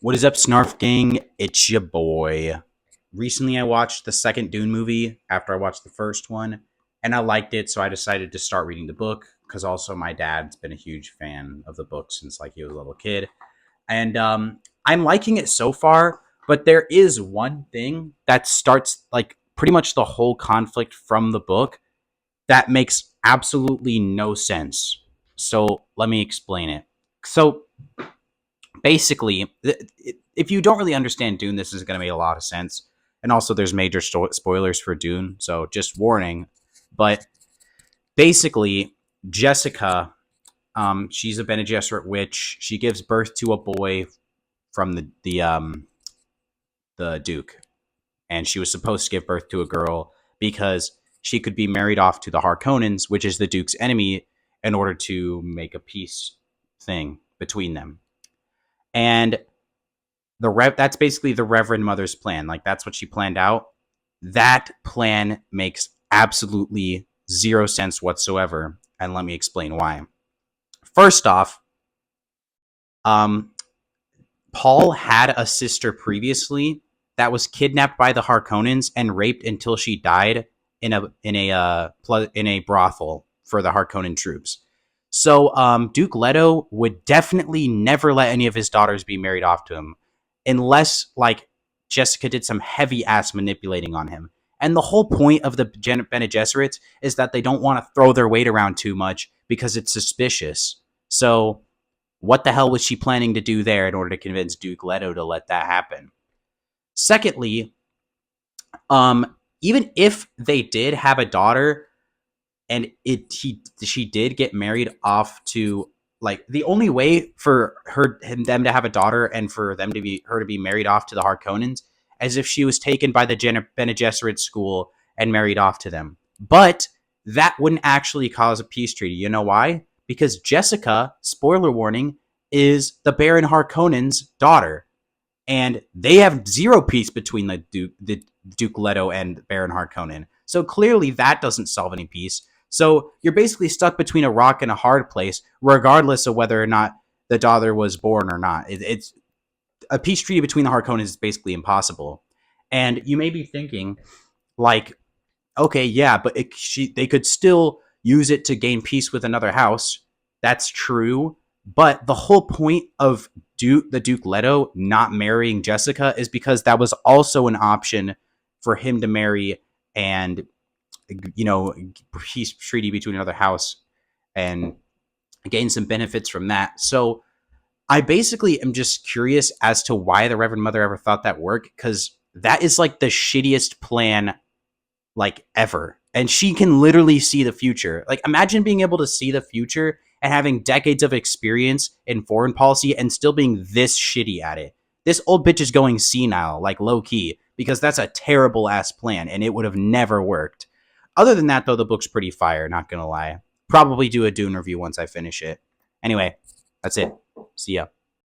What is up, Snarf Gang? It's your boy. Recently, I watched the second Dune movie after I watched the first one, and I liked it, so I decided to start reading the book because also my dad's been a huge fan of the book since like he was a little kid, and I'm liking it so far. But there is one thing that starts like pretty much the whole conflict from the book that makes absolutely no sense. So let me explain it. So basically, if you don't really understand Dune, this is going to make a lot of sense. And also, there's major spoilers for Dune, so just warning. But basically, Jessica, she's a Bene Gesserit witch. She gives birth to a boy from the Duke, and she was supposed to give birth to a girl because she could be married off to the Harkonnens, which is the Duke's enemy, in order to make a peace thing between them. And that's basically the Reverend Mother's plan. Like that's what she planned out. That plan makes absolutely zero sense whatsoever, and let me explain why. First off, um, Paul had a sister previously that was kidnapped by the Harkonnens and raped until she died in a brothel for the Harkonnen troops. So Duke Leto would definitely never let any of his daughters be married off to him, unless like Jessica did some heavy ass manipulating on him. And the whole point of the Bene Gesserits is that they don't want to throw their weight around too much because it's suspicious. So what the hell was she planning to do there in order to convince Duke Leto to let that happen? Secondly, even if they did have a daughter and she did get married off to, like, the only way for them to have a daughter and for her to be married off to the Harkonnens as if she was taken by the Bene Gesserit school and married off to them. But that wouldn't actually cause a peace treaty. You know why? Because Jessica, spoiler warning, is the Baron Harkonnen's daughter, and they have zero peace between the Duke Leto and Baron Harkonnen. So clearly that doesn't solve any peace. So you're basically stuck between a rock and a hard place, regardless of whether or not the daughter was born or not. It's a peace treaty between the Harkonnens is basically impossible. And you may be thinking, like, okay, yeah, but they could still use it to gain peace with another house. That's true. But the whole point of the Duke Leto not marrying Jessica is because that was also an option for him to marry and, you know, peace treaty between another house and gain some benefits from that. So I basically am just curious as to why the Reverend Mother ever thought that worked, because that is like the shittiest plan like ever. And she can literally see the future. Like, imagine being able to see the future and having decades of experience in foreign policy and still being this shitty at it. This old bitch is going senile, like low key, because that's a terrible ass plan and it would have never worked. Other than that, though, the book's pretty fire, not gonna lie. Probably do a Dune review once I finish it. Anyway, that's it. See ya.